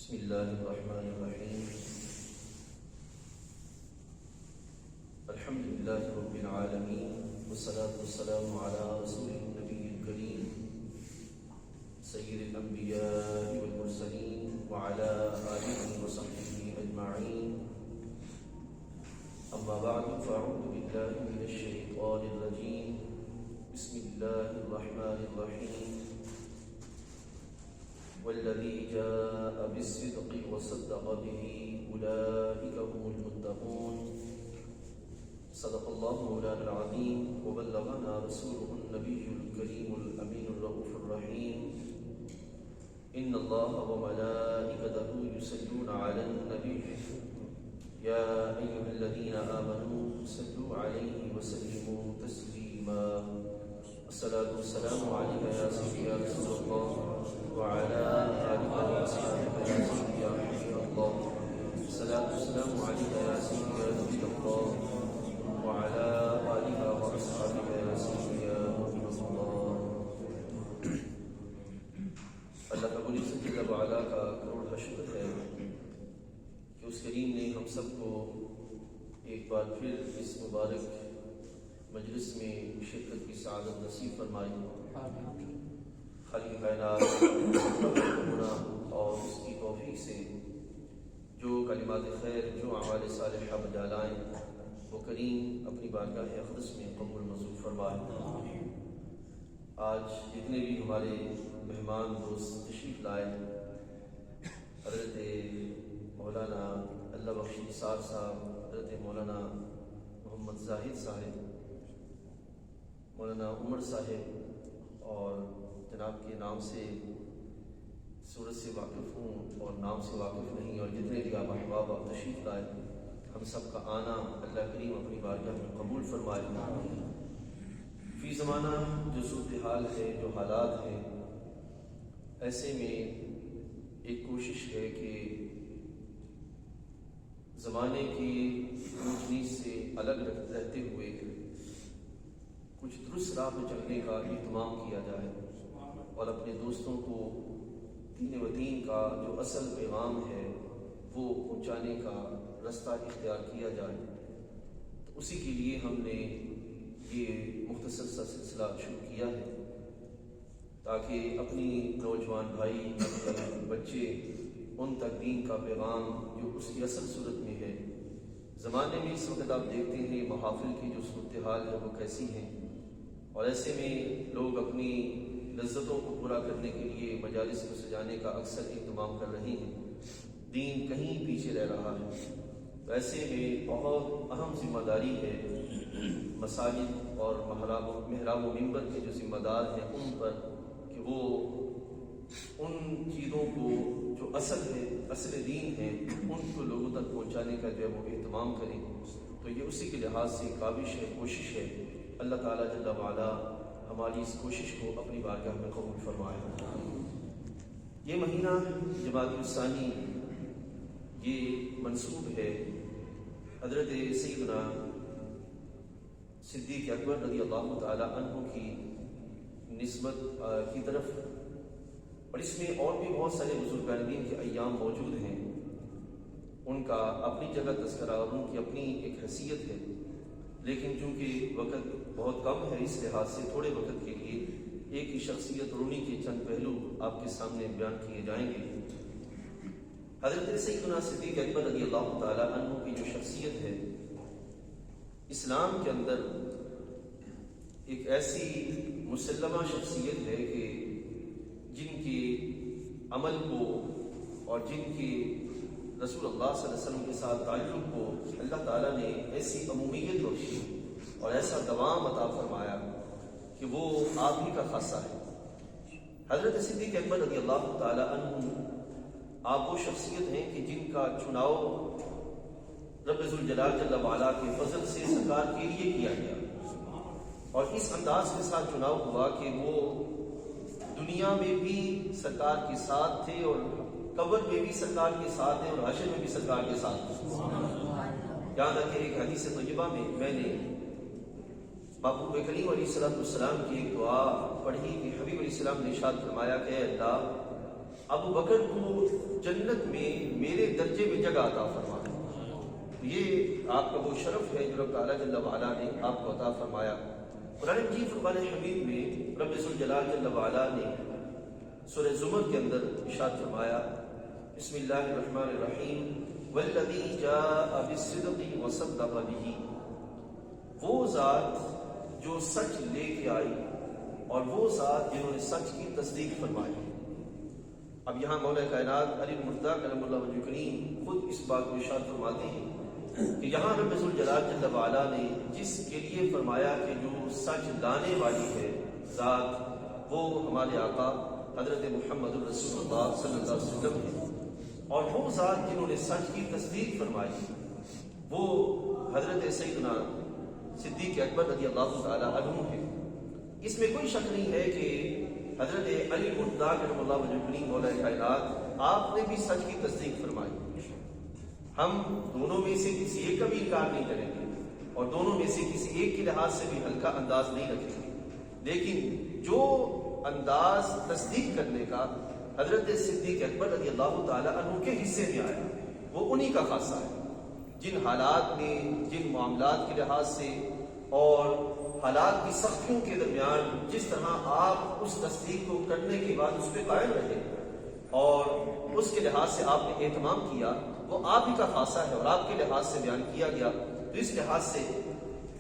بسم اللہ الرحمن الرحیم الحمد للہ رب العالمین والصلاة والسلام علی رسول النبی الکریم سید الانبیاء والمرسلین وعلی آلہ وصحبہ اجمعین اما بعد فاعوذ باللہ من الشیطان الرجیم بسم اللہ الرحمن الرحیم والذی جاء بالصدق وصدق به أولئك هم المتقون صدق الله مولانا العظيم وبلغنا رسوله النبي الكريم الأمين الرؤوف الرحيم إن الله وملائكته يصلون على النبي يا أيها الذين آمنوا صلوا عليه وسلموا تسليما الصلاة والسلام عليك يا سيدي يا رسول الله وعلى آلك وصحبك يا سيدي يا حبيب الله الصلاة والسلام عليك يا سيدي يا نبي الله وعلى آلك وأصحابك يا سيدي يا حبيب الله. اللہ رب العزت جل وعلا کا کروڑ شکر ہے کہ اس کریم نے ہم سب کو ایک بار پھر اس مبارک مجلس میں شرکت کی سعادت نصیب فرمائی. خالق کائنات ہونا اور اس کی توفیق سے جو کلمات خیر جو اعمال صالحہ بجا لائیں وہ کریم اپنی بارگاہ اقدس میں قبول منظور فرمائے. آج جتنے بھی ہمارے مہمان دوست تشریف لائے حضرت مولانا اللہ بخش نثار صاحب، حضرت مولانا محمد زاہد صاحب، مولانا عمر صاحب اور جناب کے نام سے صورت سے واقف ہوں اور نام سے واقف نہیں، اور جتنے بھی آپ احباب آپ تشریف لائے ہم سب کا آنا اللہ کریم اپنی بارگاہ میں قبول فرمائے. فی زمانہ جو صورتحال ہے، جو حالات ہیں، ایسے میں ایک کوشش ہے کہ زمانے کی اونچ نیچ سے الگ رہتے ہوئے کچھ درست راہ پہ چلنے کا اہتمام کیا جائے اور اپنے دوستوں کو دین و دین کا جو اصل پیغام ہے وہ پہنچانے کا رستہ اختیار کیا جائے. تو اسی کے لیے ہم نے یہ مختصر سا سلسلہ شروع کیا ہے تاکہ اپنی نوجوان بھائی، اپنے بچے ان تک دین کا پیغام جو اس کی اصل صورت میں ہے. زمانے میں اس وقت آپ دیکھتے ہیں محافل کی جو صورتحال ہے وہ کیسی ہیں، اور ایسے میں لوگ اپنی لذتوں کو پورا کرنے کے لیے مجالس کو سجانے کا اکثر اہتمام کر رہے ہیں. دین کہیں پیچھے رہ رہا ہے. تو ایسے میں بہت اہم ذمہ داری ہے مساجد اور محراب و منبر کے جو ذمہ دار ہیں ان پر کہ وہ ان چیزوں کو جو اصل دین ہے ان کو لوگوں تک پہنچانے کا جو ہے وہ اہتمام کریں. تو یہ اسی کے لحاظ سے کاوش ہے، کوشش ہے. اللہ تعالیٰ جل وعلا ہماری اس کوشش کو اپنی بارگاہ میں قبول فرمائے. یہ مہینہ جمادی الثانی یہ منسوب ہے حضرت سیدنا صدیق اکبر رضی اللہ تعالی عنہ کی نسبت کی طرف، اور اس میں اور بھی بہت سارے بزرگان دین کے ایام موجود ہیں. ان کا اپنی جگہ تذکرہ اور ان کی اپنی ایک حیثیت ہے، لیکن چونکہ وقت بہت کم ہے اس لحاظ سے تھوڑے وقت کے لیے ایک ہی شخصیت اور انہی کے چند پہلو آپ کے سامنے بیان کیے جائیں گے. حضرت سیدنا صدیق اکبر رضی اللہ تعالی عنہ کی جو شخصیت ہے اسلام کے اندر ایک ایسی مسلمہ شخصیت ہے کہ جن کے عمل کو اور جن کے رسول اللہ صلی اللہ علیہ وسلم کے ساتھ تعلق کو اللہ تعالیٰ نے ایسی عمومیت بخشی اور ایسا دوام عطا فرمایا کہ وہ آپ ہی کا خاصہ ہے. حضرت صدیق اکبر رضی اللہ تعالی عنہ آپ وہ شخصیت ہیں کہ جن کا چناؤ رب ذوالجلال جل وعلا کے فضل سے سرکار کے لیے کیا گیا، اور اس انداز کے ساتھ چناؤ ہوا کہ وہ دنیا میں بھی سرکار کے ساتھ تھے اور قبر میں بھی سرکار کے ساتھ ہیں اور حشر میں بھی سرکار کے ساتھ ہیں. یاد رکھیں ایک حدیث طیبہ میں نے محبوب کریم علیہ السلام کی ایک دعا پڑھی کہ حبیب علیہ السلام نے ارشاد فرمایا کہ اے اللہ ابو بکر کو جنت میں میرے درجے میں جگہ عطا فرما۔ یہ آپ کا وہ شرف ہے جو رب تعالیٰ جل وعلا نے آپ کو عطا فرمایا۔ قرآن مجید فرقان حمید میں رب ذوالجلال جل وعلا نے سورہ زمر کے اندر ارشاد فرمایا، بسم اللہ الرحمن الرحیم، والذی جاء بالصدق وصدق بہ، وہ ذات جو سچ لے کے آئی اور وہ ذات جنہوں نے سچ کی تصدیق فرمائی۔ اب یہاں مولا کائنات علی المرتضیٰ کرم اللہ وجہ کریم خود اس بات کو ارشاد فرماتے ہیں کہ یہاں رب ذوالجلال جل وعلا نے جس کے لیے فرمایا کہ جو سچ لانے والی ہے ذات، وہ ہمارے آقا حضرت محمد الرسول اللہ صلی اللہ علیہ وسلم ہے، اور وہ ذات جنہوں نے سچ کی تصدیق فرمائی وہ حضرت سیدنا صدیق اکبر رضی اللہ تعالی عنہ ہے۔ اس میں کوئی شک نہیں ہے کہ حضرت علی المرتضیٰ کرم اللہ وجہ کریم مولا کائنات آپ نے بھی سچ کی تصدیق فرمائی۔ ہم دونوں میں سے کسی ایک کا بھی انکار نہیں کریں گے اور دونوں میں سے کسی ایک کے لحاظ سے بھی ہلکا انداز نہیں رکھیں گے، لیکن جو انداز تصدیق کرنے کا حضرت صدیق اکبر رضی اللہ تعالی عنہ کے حصے میں آیا وہ انہی کا خاصہ ہے۔ جن حالات میں، جن معاملات کے لحاظ سے اور حالات کی سختیوں کے درمیان جس طرح آپ اس تصدیق کو کرنے کے بعد اس پہ قائم رہے اور اس کے لحاظ سے آپ نے اہتمام کیا، وہ آپ ہی کا خاصہ ہے اور آپ کے لحاظ سے بیان کیا گیا۔ تو اس لحاظ سے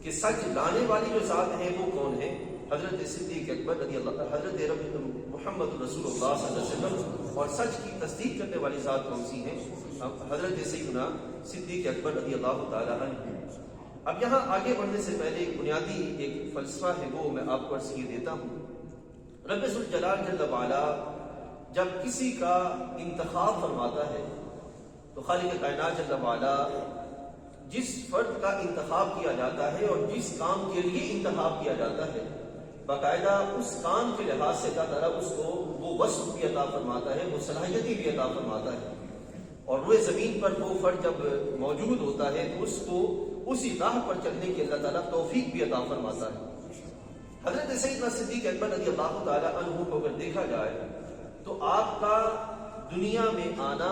کہ سچ لانے والی جو ذات ہے وہ کون ہے؟ حضرت صدیق اکبر رضی اللہ، حضرت محمد رسول اللہ صلی اللہ علیہ وسلم، اور سچ کی تصدیق کرنے والی ذات کون سی ہے؟ حضرت سیدنا صدیق اکبر رضی اللہ تعالی عنہ۔ اب یہاں آگے بڑھنے سے پہلے ایک بنیادی ایک فلسفہ ہے وہ میں آپ کو عرض کیے دیتا ہوں۔ رب ذوالجلال جل وعلا جب کسی کا انتخاب فرماتا ہے تو خالق کائنات جل وعلا جس فرد کا انتخاب کیا جاتا ہے اور جس کام کے لیے انتخاب کیا جاتا ہے باقاعدہ اس کام کے لحاظ سے اللہ تعالیٰ اس کو وہ وصف بھی عطا فرماتا ہے، وہ صلاحیتیں بھی عطا فرماتا ہے، اور روئے زمین پر وہ فرد جب موجود ہوتا ہے تو اس کو اسی راہ پر چلنے کی اللہ تعالیٰ توفیق بھی عطا فرماتا ہے۔ حضرت سیدنا صدیق اکبر رضی اللہ تعالی عنہ کو اگر دیکھا جائے تو آپ کا دنیا میں آنا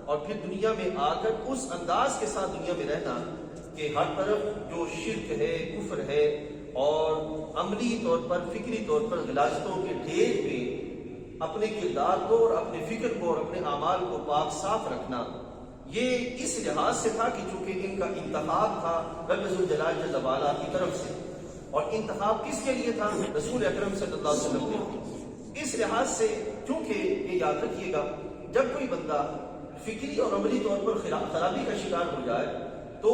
اور پھر دنیا میں آ کر اس انداز کے ساتھ دنیا میں رہنا کہ ہر طرف جو شرک ہے، کفر ہے اور عملی طور پر، فکری طور پر غلاظتوں کے ڈھیر میں اپنے کردار کو اور اپنے فکر کو اور اپنے اعمال کو پاک صاف رکھنا، یہ اس لحاظ سے تھا کہ چونکہ ان کا انتخاب تھا رب ذوالجلال جل وعلا کی طرف سے، اور انتخاب کس کے لیے تھا؟ رسول اکرم صلی اللہ علیہ وسلم کے۔ اس لحاظ سے چونکہ یہ یاد رکھیے گا جب کوئی بندہ فکری اور عملی طور پر خرابی کا شکار ہو جائے تو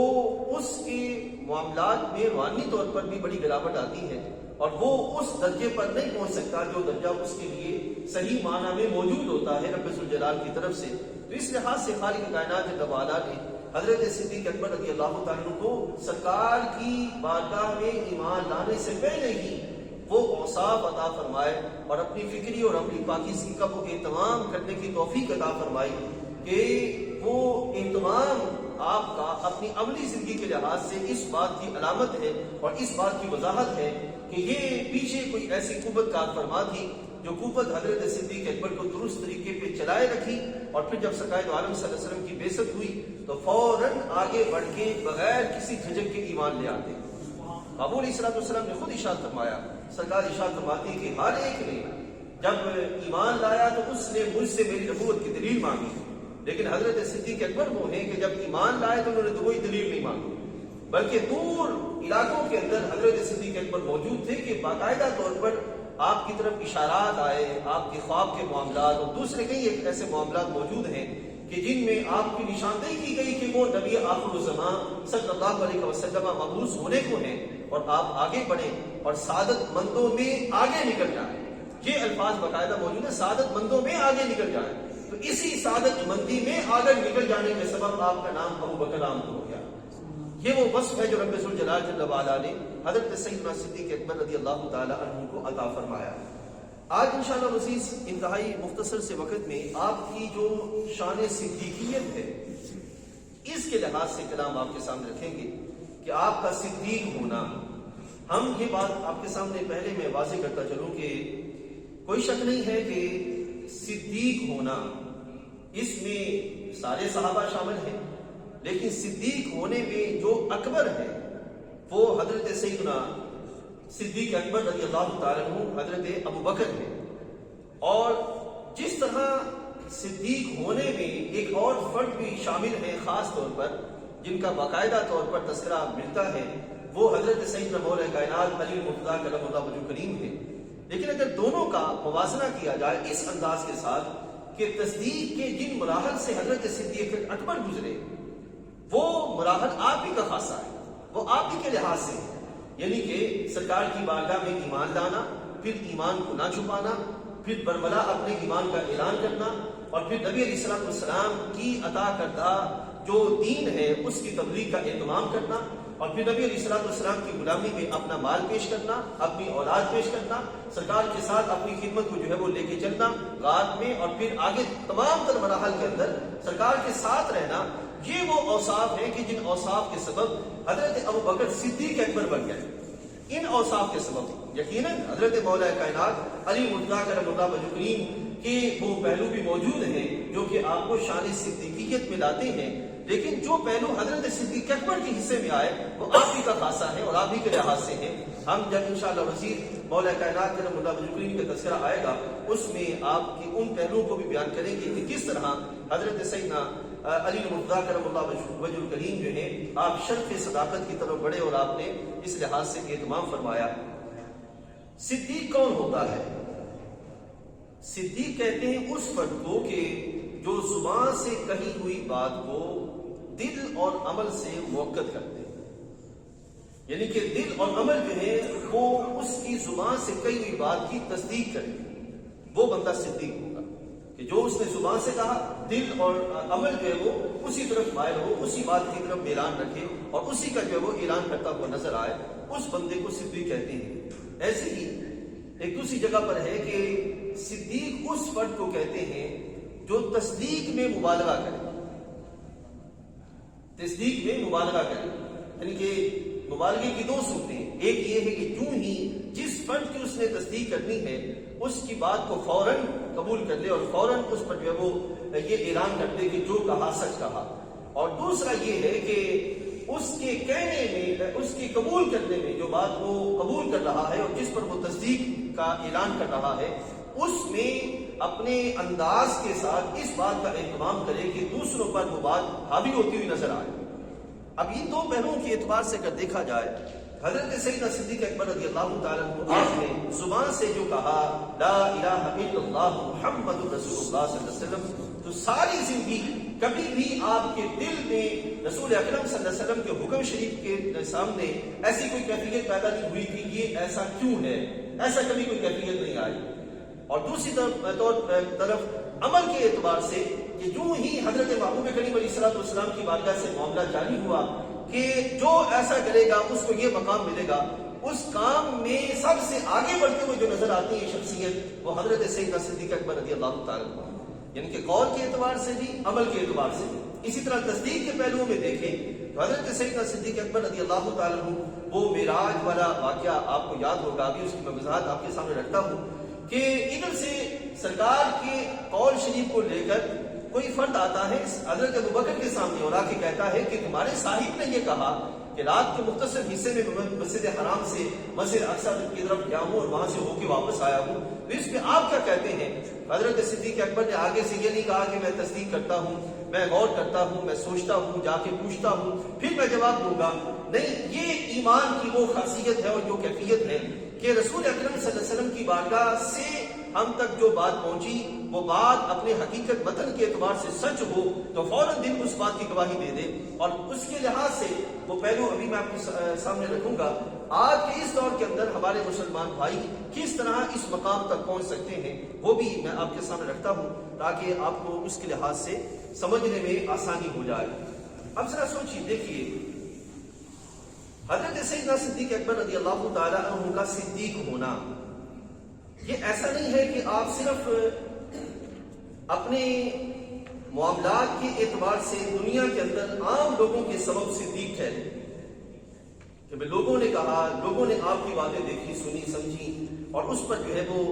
اس کے معاملات میں روحانی طور پر بھی بڑی گراوٹ آتی ہے اور وہ اس درجے پر نہیں پہنچ سکتا جو درجہ اس کے لیے صحیح معنی میں موجود ہوتا ہے رب ذوالجلال کی طرف سے۔ تو اس لحاظ سے خالق کائنات جل وعلا نے حضرت صدیق اکبر رضی اللہ تعالیٰ عنہ کو سرکار کی بارگاہ میں ایمان لانے سے پہلے ہی وہ اوصاف عطا فرمائے اور اپنی فکری اور عملی پاکیزگی کا وہ اہتمام کرنے کی توفیق عطا فرمائی کہ وہ اہتمام آپ کا اپنی عملی زندگی کے لحاظ سے اس بات کی علامت ہے اور اس بات کی وضاحت ہے کہ یہ پیچھے کوئی ایسی قوت کار فرما تھی جو قوت حضرت صدیق اکبر کو درست طریقے پہ چلائے رکھی، اور پھر جب سرکار دو عالم صلی اللہ علیہ وسلم کی بعثت ہوئی تو فوراً آگے بڑھ کے بغیر کسی جھجک کے ایمان لے آتے۔ ابو علیہ الصلوۃ والسلام نے خود ارشاد فرمایا، سرکار ارشاد فرماتی کہ ہر ایک نے جب ایمان لایا تو اس نے مجھ سے میری نبوت کی دلیل مانگی، لیکن حضرت صدیق اکبر وہ ہیں کہ جب ایمان لائے تو انہوں نے کوئی دلیل نہیں مانگی، بلکہ دور علاقوں کے اندر حضرت صدیق اکبر موجود تھے کہ باقاعدہ طور پر آپ کی طرف اشارات آئے، آپ کے خواب کے معاملات اور دوسرے کئی ایک ایسے معاملات موجود ہیں کہ جن میں آپ کی نشاندہی کی گئی کہ وہ نبی آخر الزمان صلی اللہ علیہ وسلم مبعوث ہونے کو ہیں اور آپ آگے بڑھیں اور سعادت مندوں میں آگے نکل جائیں۔ یہ الفاظ باقاعدہ موجود ہیں، سعادت مندوں میں آگے نکل جائیں۔ تو اسی سعادت مندی میں آگے نکل جانے کے سبب آپ کا نام ابو بکر عام ہو گیا۔ یہ وہ وصف ہے جو رب ذوالجلال جل وعلا نے حضرت سیدنا صدیق اکبر رضی اللہ تعالی عنہ کو عطا فرمایا۔ آج انشاءاللہ مزید انتہائی مختصر سے وقت میں آپ کی جو شان صدیقیت ہے اس کے لحاظ سے کلام آپ کے سامنے رکھیں گے کہ آپ کا صدیق ہونا، ہم یہ بات آپ کے سامنے پہلے میں واضح کرتا چلوں کہ کوئی شک نہیں ہے کہ صدیق ہونا، اس میں سارے صحابہ شامل ہیں، لیکن صدیق ہونے میں جو اکبر ہے وہ حضرت سیدنا صدیق اکبر رضی اللہ تعالیٰ عنہ حضرت ابو بکر ہے۔ اور جس طرح صدیق ہونے میں ایک اور فرد بھی شامل ہے خاص طور پر، جن کا باقاعدہ طور پر تذکرہ ملتا ہے، وہ حضرت سیدنا مولا کائنات علی مرتضیٰ کرم اللہ وجہ کریم ہے۔ لیکن اگر دونوں کا موازنہ کیا جائے اس انداز کے ساتھ کہ تصدیق کے جن مراحل سے حضرت صدیق اکبر گزرے، وہ مراحل آپ ہی کا خاصہ ہے، وہ آپ ہی کے لحاظ سے ہے، یعنی کہ سرکار کی بارگاہ میں ایمان لانا، پھر ایمان کو نہ چھپانا، پھر برملا اپنے ایمان کا اعلان کرنا، اور پھر نبی علیہ السلام کی عطا کردہ جو دین ہے اس کی تبلیغ کا اہتمام کرنا، اور پھر نبی علیہ السلام کی غلامی میں اپنا مال پیش کرنا، اپنی اولاد پیش کرنا، سرکار کے ساتھ اپنی خدمت کو جو ہے وہ لے کے چلنا غار میں، اور پھر آگے تمام تر مراحل کے اندر سرکار کے ساتھ رہنا، یہ وہ اوصاف ہیں کہ جن اوصاف کے سبب حضرت ابو بکر صدیق اکبر بن گئے۔ ان اوصاف کے سبب یقیناً حضرت مولا کائنات علی مرتضیٰ کرم اللہ وجہ کریم کے وہ پہلو بھی موجود ہیں جو کہ آپ کو شان صدیقیت میں لاتے ہیں، لیکن جو پہلو حضرت صدیق اکبر کے حصے میں آئے وہ آپ ہی کا خاصہ ہے اور آپ ہی کے لحاظ سے ہیں۔ ہم جب انشاءاللہ مزید مولا کائنات کرم اللہ وجہ کریم کا تذکرہ آئے گا، اس میں آپ کے ان پہلوؤں کو بھی بیان کریں گے کہ کس طرح حضرت سیدنا علی مرتضیٰ کرم اللہ وجہ کریم جو ہے آپ شرف صداقت کی طرف بڑھے اور آپ نے اس لحاظ سے اہتمام فرمایا۔ صدیق کون ہوتا ہے؟ صدیق کہتے ہیں اس فرد کو کہ جو زبان سے کہی ہوئی بات کو دل اور عمل سے موقت کرتے ہیں، یعنی کہ دل اور عمل جو ہے وہ اس کی زبان سے کہی ہوئی بات کی تصدیق کرے، وہ بندہ صدیق ہوگا کہ جو اس نے زبان سے کہا، دل اور عمل جو ہے وہ اسی طرف مائل ہو، اسی بات کی طرف اعلان رکھے اور اسی کا جو ہے وہ اعلان کرتا ہوا نظر آئے، اس بندے کو صدیق کہتے ہیں۔ ایسے ہی ایک دوسری جگہ پر ہے کہ صدیق اس فرد کو کہتے ہیں جو تصدیق میں مبالغہ کرے، تصدیق میں مبالغہ کرے، یعنی کہ مبالغے کی دو صورتیں، ایک یہ ہے کہ جو ہی جس فرد کی اس نے تصدیق کرنی ہے اس کی بات کو فوراً قبول کر لے اور فوراً اس پر جو ہے وہ یہ اعلان کر دے کہ جو کہا سچ کہا، اور دوسرا یہ ہے کہ اس کے کہنے میں، اس کی قبول کرنے میں، جو بات وہ قبول کر رہا ہے اور جس پر وہ تصدیق کا اعلان کر رہا ہے، اس میں اپنے انداز کے ساتھ اس بات کا اہتمام کرے کہ دوسروں پر وہ بات حاوی ہوتی ہوئی نظر آئے۔ اب ان دو پہلوؤں کے اعتبار سے اگر دیکھا جائے، حضرت سیدنا صدیق اکبر رضی اللہ تعالیٰ عنہ آپ نے زبان سے جو کہا لا الہ الا اللہ محمد رسول اللہ صلی اللہ علیہ وسلم، تو ساری زندگی کبھی بھی آپ کے دل میں رسول اکرم صلی اللہ علیہ وسلم کے حکم شریف کے سامنے ایسی کوئی کیفیت پیدا نہیں ہوئی کہ یہ ایسا کیوں ہے، ایسا کبھی کوئی کیفیت نہیں آئی۔ اور دوسری طرف عمل کے اعتبار سے کہ جو ہی حضرت محبوب کریم علیہ السلام کی بارگاہ سے معاملہ جاری ہوا کہ جو ایسا کرے گا اس کو یہ مقام ملے گا، اس کام میں سب سے آگے بڑھتے ہوئے جو نظر آتی ہے شخصیت، وہ حضرت سیدنا صدیق اکبر رضی اللہ تعالیٰ عنہ، یعنی کہ قول کے اعتبار سے بھی، عمل کے اعتبار سے بھی۔ اسی طرح تصدیق کے پہلوؤں میں دیکھیں تو حضرت سیدنا صدیق اکبر رضی اللہ تعالیٰ عنہ، وہ معراج والا واقعہ آپ کو یاد ہوگا، ابھی اس کی میں وضاحت آپ کے سامنے رکھتا ہوں کہ ادھر سے سرکار کے قول شریف کو لے کر کوئی فرد آتا ہے حضرت ابو بکر کے سامنے اور آ کے کہتا ہے کہ تمہارے صاحب نے یہ کہا کہ رات کے مختصر حصے میں مسجد حرام سے مسجد اقصی کی طرف گیا ہوں اور وہاں سے ہو کے واپس آیا ہوں، تو اس میں آپ کیا کہتے ہیں؟ حضرت صدیق اکبر نے آگے سے یہ نہیں کہا کہ میں تصدیق کرتا ہوں، میں غور کرتا ہوں، میں سوچتا ہوں، جا کے پوچھتا ہوں پھر میں جواب دوں گا۔ نہیں، یہ ایمان کی وہ خاصیت ہے اور جو کیفیت ہے کہ رسول اکرم صلی اللہ علیہ وسلم کی بارگاہ سے ہم تک جو بات پہنچی وہ بات اپنے حقیقت متن کے اعتبار سے سچ ہو تو فوراً دل اس بات کی گواہی دے دے، اور اس کے لحاظ سے وہ پہلو ابھی میں آپ کے سامنے رکھوں گا۔ آج کے اس دور کے اندر ہمارے مسلمان بھائی کس طرح اس مقام تک پہنچ سکتے ہیں وہ بھی میں آپ کے سامنے رکھتا ہوں تاکہ آپ کو اس کے لحاظ سے سمجھنے میں آسانی ہو جائے۔ اب ذرا سوچیے، دیکھیے حضرت سیدنا صدیق اکبر رضی اللہ تعالیٰ عنہ کا صدیق ہونا، یہ ایسا نہیں ہے کہ آپ صرف اپنے معاملات کے اعتبار سے دنیا کے اندر عام لوگوں کے سبب صدیق ٹھہرے کہ لوگوں نے کہا، لوگوں نے آپ کی باتیں دیکھی، سنی، سمجھی اور اس پر جو ہے وہ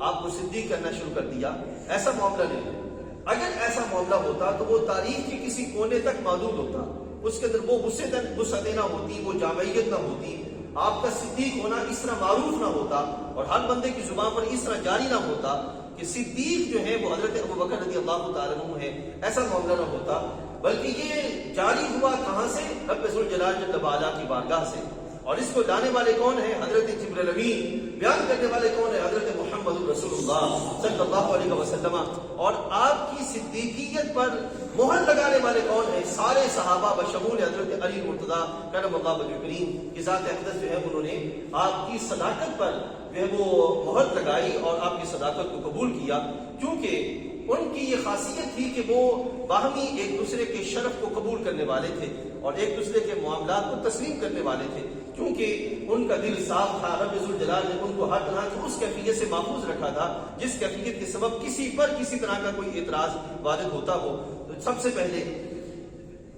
آپ کو صدیق کرنا شروع کر دیا۔ ایسا معاملہ نہیں ہے۔ اگر ایسا معاملہ ہوتا تو وہ تاریخ کے کسی کونے تک محدود ہوتا، اس کے اندر وہ وسعتیں نہ ہوتی، وہ جامعیت نہ ہوتی، آپ کا صدیق ہونا اس طرح معروف نہ ہوتا اور ہر بندے کی زبان پر اس طرح جاری نہ ہوتا کہ صدیق جو ہے وہ حضرت ابوبکر رضی اللہ تعالیٰ عنہ ہے، ایسا معاملہ نہ ہوتا، بلکہ یہ جاری ہوا کہاں سے؟ رب ذوالجلال جل وعلا کی بارگاہ سے۔ اور اس کو لانے والے کون ہیں؟ حضرت جبرائیل امین۔ بیان کرنے والے کون ہیں؟ حضرت محمد رسول اللہ صلی اللہ علیہ وسلم۔ اور آپ کی صدیقیت پر مہر لگانے والے کون ہیں؟ سارے صحابہ بشمول حضرت علی مرتضیٰ کرم اللہ وجہ کریم کی ذات اقدس جو ہے انہوں نے آپ کی صداقت پر جو ہے وہ مہر لگائی اور آپ کی صداقت کو قبول کیا، کیونکہ ان کی یہ خاصیت تھی کہ وہ باہمی ایک دوسرے کے شرف کو قبول کرنے والے تھے اور ایک دوسرے کے معاملات کو تسلیم کرنے والے تھے، کیونکہ ان کا دل صاف تھا۔ رب ذوالجلال نے ان کو ہر طرح کی اس کیفیت سے محفوظ رکھا تھا جس کیفیت کے سبب کسی پر کسی طرح کا کوئی اعتراض وارد ہوتا ہو تو سب سے پہلے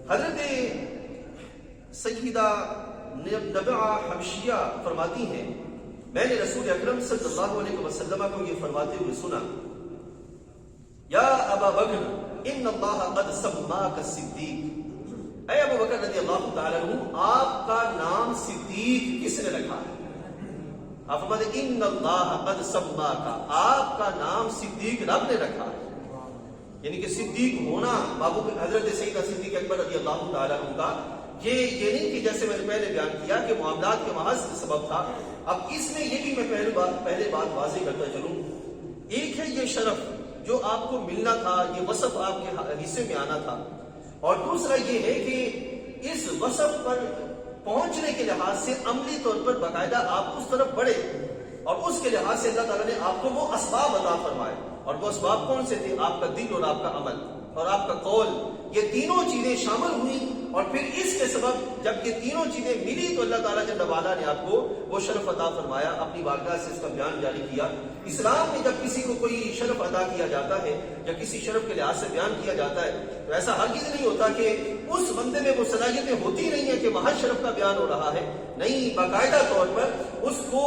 حضرت سیدہ نبعہ حبشیہ فرماتی ہیں، میں نے رسول اکرم صلی اللہ علیہ وسلم کو یہ فرماتے ہوئے سنا، یا ابا بکر ان اللہ قد سماک الصدیق، اے ابو بکر رضی اللہ تعالیٰ عنہ آپ کا نام صدیق کس نے رکھا ہے؟ آپ فرماتے ہیں ان اللہ قد سماک، آپ کا نام صدیق رب نے رکھا ہے، یعنی کہ صدیق ہونا بابو حضرت سیدہ صدیق اکبر رضی اللہ تعالیٰ عنہ کا یہ نہیں کہ جیسے میں نے پہلے بیان کیا کہ معاملات کے محض سبب تھا۔ اب اس میں یہ بھی میں پہلے بات واضح کرتا چلوں، ایک ہے یہ شرف جو آپ کو ملنا تھا، یہ وصف آپ کے حصے میں آنا تھا، اور دوسرا یہ ہے کہ اس وصف پر پہنچنے کے لحاظ سے عملی طور پر باقاعدہ آپ اس طرف بڑھے، اور اس کے لحاظ سے اللہ تعالیٰ نے آپ کو وہ اسباب عطا فرمائے، اور وہ اسباب کون سے تھے؟ آپ کا دل اور آپ کا عمل اور آپ کا قول، یہ تینوں چیزیں شامل ہوئی، اور پھر اس کے سبب جب یہ تینوں چیزیں ملی تو اللہ تعالیٰ جل وعلا نے آپ کو وہ شرف عطا فرمایا، اپنی بارگاہ سے اس کا بیان جاری کیا۔ اسلام میں جب کسی کو کوئی شرف عطا کیا جاتا ہے یا کسی شرف کے لحاظ سے بیان کیا جاتا ہے تو ایسا ہرگز نہیں ہوتا کہ اس بندے میں وہ صلاحیتیں ہوتی نہیں ہیں کہ محض شرف کا بیان ہو رہا ہے، نہیں، باقاعدہ طور پر اس کو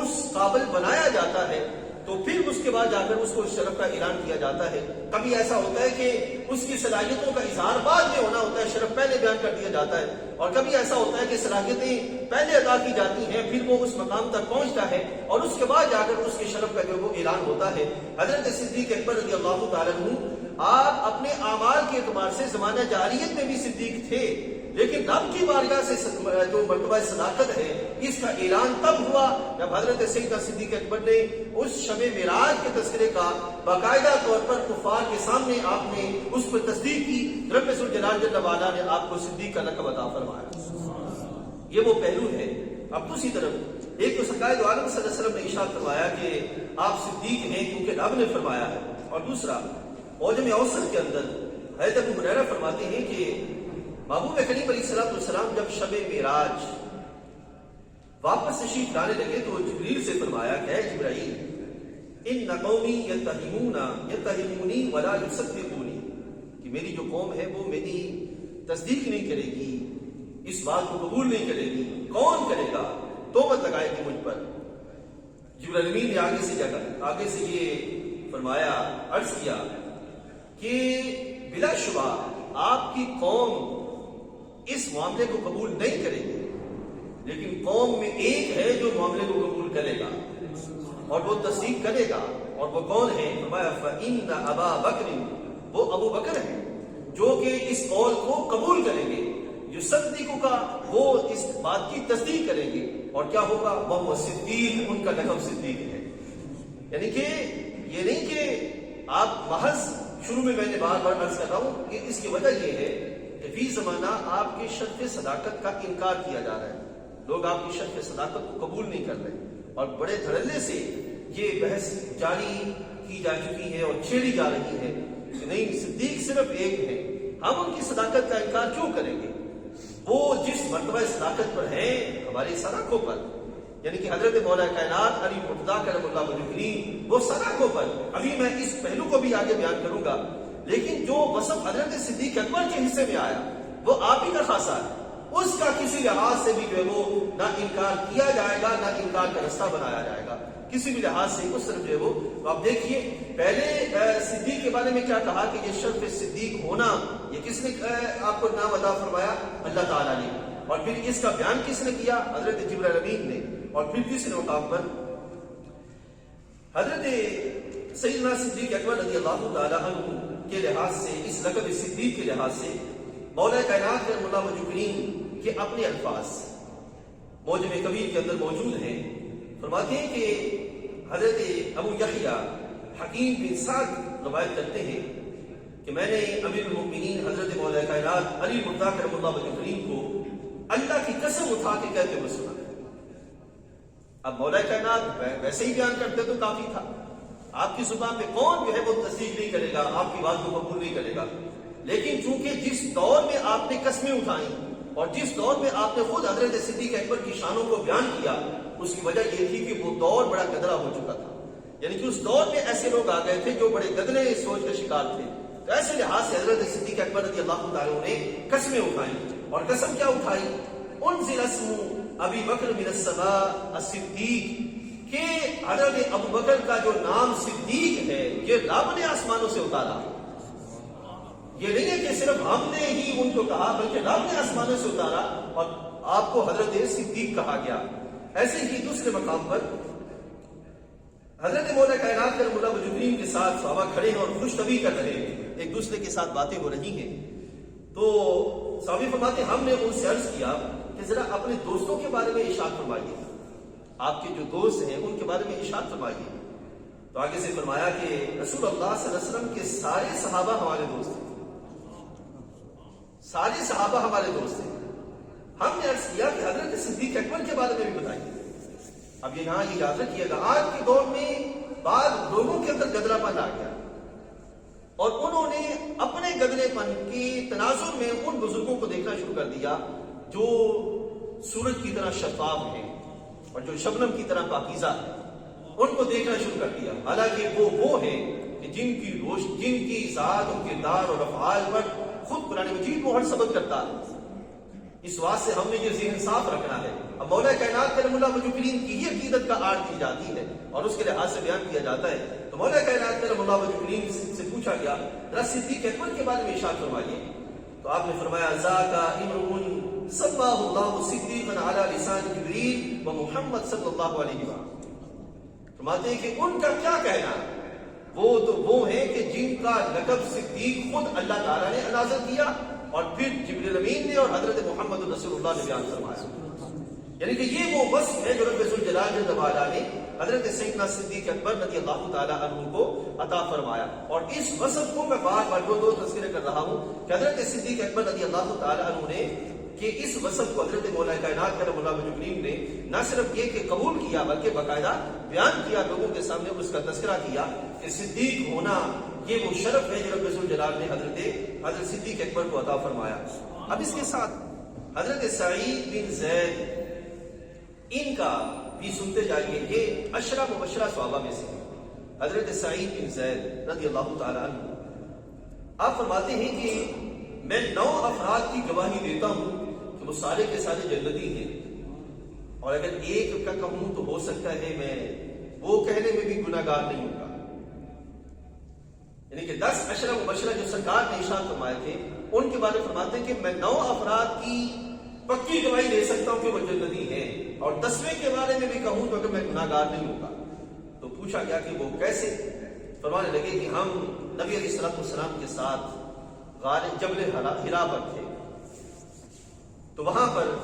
اس قابل بنایا جاتا ہے تو پھر اس کے بعد جا کر اس کو اس شرف کا اعلان کیا جاتا ہے۔ کبھی ایسا ہوتا ہے کہ اس کی صلاحیتوں کا اظہار بعد میں ہونا ہوتا ہے، شرف پہلے بیان کر دیا جاتا ہے، اور کبھی ایسا ہوتا ہے کہ صلاحیتیں پہلے عطا کی جاتی ہیں، پھر وہ اس مقام تک پہنچتا ہے اور اس کے بعد جا کر اس کے شرف کا جو وہ اعلان ہوتا ہے۔ حضرت صدیق اکبر رضی اللہ تعالیٰ عنہ آپ اپنے اعمال کے اعتبار سے زمانہ جاہلیت میں بھی صدیق تھے، لیکن رب کی بارگاہ سے جو مرتبہ صداقت ہے اس کا اعلان تب ہوا جب حضرت سیدہ صدیق اکبر نے اس شب معراج کے تذکرے کا باقاعدہ طور پر کفار کے سامنے آپ نے اس پر تصدیق کی، رب ذوالجلال جل وعلا نے آپ کو صدیق کا لقب عطا فرمایا۔ یہ وہ پہلو ہے۔ اب دوسری طرف ایک تو سرکار دو عالم صلی اللہ علیہ وسلم نے ارشاد فرمایا کہ آپ صدیق ہیں کیونکہ رب نے فرمایا ہے، اور دوسرا معجم اوسط کے اندر حضرت ابو ہریرہ فرماتے ہیں کہ محبوب کریم علیہ السلام جب شب معراج واپس تشریف لانے لگے تو جبریل سے فرمایا کہ اے جبرائیل ان قومی یتہمونی ولا یصدقونی، کہ میری جو قوم ہے وہ میری تصدیق نہیں کرے گی، اس بات کو قبول نہیں کرے گی، کون کرے گا؟ تہمت لگائے گی مجھ پر۔ جبرائیل امین نے آگے سے یہ فرمایا، عرض کیا کہ بلا شبہ آپ کی قوم اس معاملے کو قبول نہیں کرے گی، لیکن قوم میں ایک ہے جو معاملے کو قبول کرے گا اور وہ تصدیق کرے گا، اور وہ کون ہے؟ فرمایا فإن ابا بکر، وہ ابو بکر ہیں جو کہ اس قول کو قبول کریں گے، یصدق کا وہ اس بات کی تصدیق کریں گے، اور کیا ہوگا؟ وہ صدیق، ان کا لقب صدیق ہے۔ یعنی کہ یہ نہیں کہ آپ محض شروع میں نے بار بار عرض کر رہا ہوں کہ اس کی وجہ یہ ہے کہ فی زمانہ آپ کی شرف صداقت کا انکار کیا جا رہا ہے، لوگ آپ کی شرف صداقت کو قبول نہیں کر رہے، اور بڑے دھڑلے سے یہ بحث جاری کی جا چکی ہے اور چھیڑی جا رہی ہے کہ نہیں، صدیق صرف ایک ہے، ہم ان کی صداقت کا انکار کیوں کریں گے؟ وہ جس مرتبہ صداقت پر ہیں ہماری سراخوں پر، یعنی کہ حضرت مولا کائنات علی مرتضیٰ کرم اللہ وجہ کریم وہ سراخوں پر، ابھی میں اس پہلو کو بھی آگے بیان کروں گا، لیکن جو وصف حضرت صدیق اکبر کے حصے میں آیا وہ آپ ہی کا خاصہ ہے، اس کا کسی لحاظ سے بھی جو ہے وہ نہ انکار کیا جائے گا، نہ انکار کا رستہ بنایا جائے گا۔ کسی بھی لحاظ سے اس طرف جو ہے وہ. تو آپ دیکھیے پہلے صدیق کے بارے میں کیا کہا کہ یہ شرف صدیق ہونا یہ کس نے آپ کو نام عطا فرمایا؟ اللہ تعالیٰ نے. اور پھر اس کا بیان کس نے کیا؟ حضرت جبرائیل امین نے. اور پھر تیسرے مقام پر حضرت سیدنا صدیق اکبر رضی اللہ تعالیٰ عنہ کے لحاظ سے، اس لقب صدیق کے لحاظ سے مولا کائنات رحمۃ اللہ وجہ کریم کے اپنے الفاظ موجم کبیر کے اندر موجود ہیں. فرماتے ہیں کہ حضرت ابو یحییٰ حکیم بن سعد روایت کرتے ہیں کہ میں نے امیر المؤمنین حضرت مولا کائنات علی مرتضیٰ رحمۃ اللہ وجہ کریم کو اللہ کی قسم اٹھا کے کہتے ہوئے سنا. اب مولا کائنات ویسے ہی بیان کرتے تو کافی تھا. آپ کی زبان پہ کون جو ہے وہ تصدیق نہیں کرے گا، آپ کی بات کو قبول نہیں کرے گا. لیکن چونکہ جس دور میں آپ نے قسمیں اٹھائیں اور جس دور میں آپ نے خود حضرت صدیق اکبر کی شانوں کو بیان کیا، اس کی وجہ یہ تھی کہ وہ دور بڑا گدرا ہو چکا تھا. یعنی کہ اس دور میں ایسے لوگ آ گئے تھے جو بڑے گدرے سوچ کے شکار تھے. تو ایسے لحاظ سے حضرت صدیق اکبر رضی اللہ تعالیٰ نے قسمیں اٹھائیں. اور قسم کیا اٹھائی؟ انزل اسم ابی بکر من السماء الصدیق، کہ حضرت ابو بکر کا جو نام صدیق ہے یہ رب نے آسمانوں سے اتارا. یہ نہیں ہے کہ صرف ہم نے ہی ان کو کہا، بلکہ رب نے آسمانوں سے اتارا اور آپ کو حضرت صدیق کہا گیا. ایسے ہی دوسرے مقام پر حضرت مولا کائنات رحمۃ اللہ وجہ کریم کے ساتھ صحابہ کھڑے ہیں اور خوش طبی کر رہے ہیں، ایک دوسرے کے ساتھ باتیں ہو رہی ہیں. تو صحابی فرماتے ہم نے ان سے عرض کیا کہ ذرا اپنے دوستوں کے بارے میں ارشاد فرمائیے، آپ کے جو دوست ہیں ان کے بارے میں ارشاد فرمائیے. تو آگے سے فرمایا کہ رسول اللہ صلی اللہ علیہ وسلم کے سارے صحابہ ہمارے دوست ہیں، سارے صحابہ ہمارے دوست ہیں. ہم نے عرض کیا کہ حضرت صدیق اکبر کے بارے میں بھی بتائیے. اب یہاں یہ یاد رکھیے گا آج کے دور میں بعض لوگوں کے اندر گدرا پن آ گیا اور انہوں نے اپنے گدرے پن کی تناظر میں ان بزرگوں کو دیکھنا شروع کر دیا جو سورج کی طرح شفاف ہیں اور جو شبنم کی طرح پاکیزہ ہے. ان کو دیکھنا شروع کر دیا، حالانکہ وہ ہیں کہ جن کی ذات و کردار اور افعال پر خود قرآن مجید کو ہر ثبت کرتا ہے. اس واسطے ہم نے یہ ذہن صاف رکھنا ہے. اب مولا کائنات کرم اللہ وجہ کریم کی یہ عقیدت کا آڑ کی جاتی ہے اور اس کے لحاظ سے بیان کیا جاتا ہے. تو مولا کائنات کرم اللہ وجہ کریم سے پوچھا گیا ذرا صدیق اکبر کے بارے میں ارشاد فرمائیے. تو آپ نے فرمایا ذاک امرؤ سماہ اللہ صدیقا علی لسان جبریل و محمد صلی اللہ علیہ وسلم. فرماتے ہیں کہ ان کا کیا کہنا، وہ تو وہ ہیں کہ جن کا لقب صدیق خود اللہ تعالیٰ نے عناصر کیا اور پھر جبریل امین نے اور حضرت محمد رسول اللہ نے بیان فرمایا. یعنی کہ یہ وہ وصف ہے جو رب ذوالجلال جل وعلا نے حضرت سیدنا صدیق اکبر رضی اللہ تعالیٰ عنہ کو عطا فرمایا. اور اس وصف کو میں بار بار دو تذکرہ کر رہا ہوں کہ حضرت صدیق اکبر رضی اللہ تعالیٰ عنہ نے کہ اس وصف کو حضرت مولا کائنات کرم اللہ وجہ کریم نے نہ صرف یہ کہ قبول کیا بلکہ باقاعدہ بیان کیا، لوگوں کے سامنے اس کا تذکرہ کیا کہ صدیق ہونا یہ وہ شرف ہے جو رب ذوالجلال نے حضرت صدیق اکبر کو عطا فرمایا. اب اس کے ساتھ حضرت سعید بن زید ان کا بھی سنتے جائیے، یہ عشرہ مبشرہ صحابہ میں سے حضرت سعید بن زید رضی اللہ تعالیٰ عنہ. آپ فرماتے ہیں کہ میں 9 افراد کی گواہی دیتا ہوں کہ وہ سارے کے سارے جنتی ہیں، اور اگر ایک کا کہوں تو ہو سکتا ہے میں وہ کہنے میں بھی گناہ گار نہیں ہوں گا. یعنی کہ 10 عشرہ مبشرہ جو سرکار نے ارشاد فرمائے تھے ان کے بارے فرماتے ہیں کہ میں 9 افراد کی پکی گواہی دے سکتا ہوں کہ وہ جنتی ہیں، اور 10ویں کے بارے میں بھی کہوں تو اگر میں گناہ گار نہیں ہوں گا. تو پوچھا گیا کہ وہ کیسے؟ فرمانے لگے کہ ہم نبی علیہ الصلوۃ والسلام کے ساتھ غار جبل حرا پر تھے. تو وہاں پر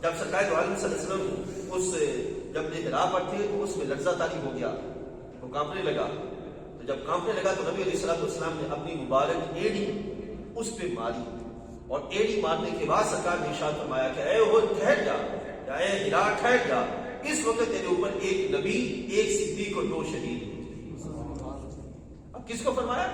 جب سرکار دو عالم صلی اللہ علیہ وسلم اس جبل حرا پر تھے تو اس میں لرزہ طاری ہو گیا، وہ کانپنے لگا. تو جب کانپنے لگا تو نبی علیہ الصلوۃ والسلام نے اپنی مبارک ایڑی اس پہ ماری، اور ایڑی مارنے کے بعد سرکار نے ارشاد فرمایا کہ اے وہ ٹھہر جا، یا اے حرا ٹھہر جا، اس وقت تیرے اوپر ایک نبی، ایک صدیق اور 2 شہید. اب کس کو فرمایا؟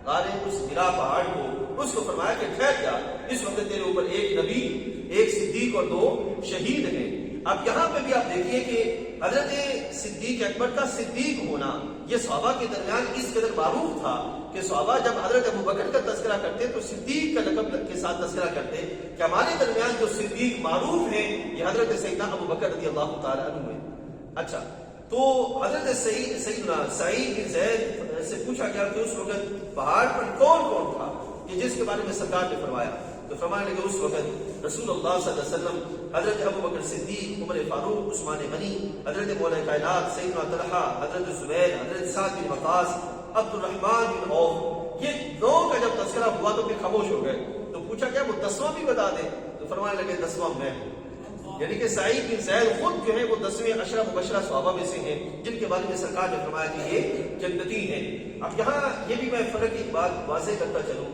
غارے اس حرا پہاڑ کو، اس کو فرمایا کہ ٹھہر جا، اس وقت تیرے اوپر ایک نبی، ایک صدیق اور 2 شہید ہیں. اب یہاں پہ بھی آپ دیکھیے کہ حضرت صدیق اکبر کا صدیق ہونا یہ صحابہ کے درمیان اس قدر معروف تھا کہ صحابہ جب حضرت ابو بکر کا تذکرہ کرتے تو صدیق کا لقب کے ساتھ تذکرہ کرتے کہ ہمارے درمیان جو صدیق معروف ہیں یہ حضرت سیدنا ابو بکر رضی اللہ تعالیٰ عنہ ہے. اچھا، تو حضرت سیدنا سعید بن زید سے پوچھا گیا کہ اس وقت پہاڑ پر کون کون تھا کہ جس کے بارے میں سرکار نے فرمایا؟ تو فرمانے لگے اس وقت رسول اللہ صلی اللہ علیہ وسلم، حضرت ابو بکر صدیق، عمر فاروق، عثمان غنی، حضرت مولا کائنات سیدنا طلحہ، حضرت زبیر، حضرت سعد بن وقاص، عبد الرحمن بن عوف، یہ لوگوں کا جب تذکرہ ہوا تو پھر خاموش ہو گئے۔ تو پوچھا کیا وہ 10واں بھی بتا دیں؟ تو فرمانے لگے 10واں میں ہوں۔ یعنی کہ سعید بن زید خود جو ہے وہ 10ویں عشرہ مبشرہ صحابہ میں سے ہیں جن کے بارے میں سرکار نے فرمایا کہ یہ جنتی ہیں۔ اب یہاں یہ بھی میں فرق کی بات واضح کرتا چلوں،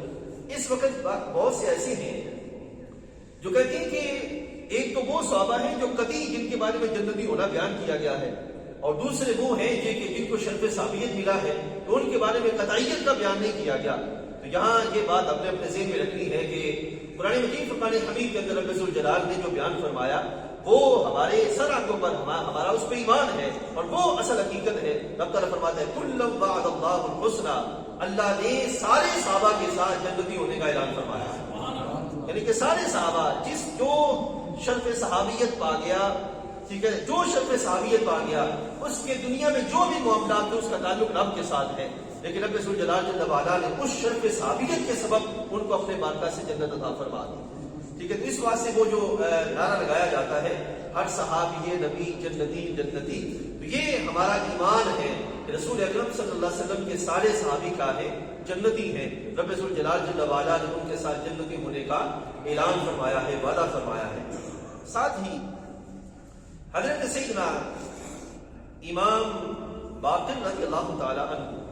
اس وقت بہت سے ایسے ہیں جو کہتے ہیں کہ ایک تو وہ صحابہ ہیں جو قطعی جن کے بارے میں جنتی ہونا بیان کیا گیا ہے، اور دوسرے وہ ہیں جن کو شرف صحابیت ملا ہے تو ان کے بارے میں قطعیت کا بیان نہیں کیا گیا۔ تو یہاں یہ بات اپنے ذہن میں رکھنی ہے کہ قرآن مجید فرقان حمید کے اندر رب ذوالجلال نے جو بیان فرمایا وہ ہمارے سر آنکھوں پر ہمارا اس پہ ایمان ہے اور وہ اصل حقیقت ہے۔ رب تعالیٰ فرماتا ہے کُلًّا وعد اللہ الحسنى، اللہ نے سارے صحابہ کے ساتھ جنتی ہونے کا اعلان فرمایا، یعنی کہ سارے صحابہ جو شرف صحابیت پا گیا، ٹھیک ہے، جو شرف صحابیت پا گیا اس کے دنیا میں جو بھی معاملات ہیں اس کا تعلق رب کے ساتھ ہے، لیکن رب ذوالجلال جل وعلا نے اس شرف صحابیت کے سبب ان کو اپنے بارگاہ سے جنت عطا فرما دی۔ ٹھیک ہے، تو اس واسطے وہ جو نعرہ لگایا جاتا ہے ہر صحابی نبی جنتی جنتی، تو یہ ہمارا ایمان ہے کہ رسول اکرم صلی اللہ علیہ وسلم کے سارے صحابی کا ہے جنتی ہیں، رب ذوالجلال جل وعلا نے ان کے ساتھ جنتی ہونے کا اعلان فرمایا ہے، وعدہ فرمایا ہے۔ ساتھ ہی حضرت سیدنا امام باقر رضی اللہ تعالی عنہ،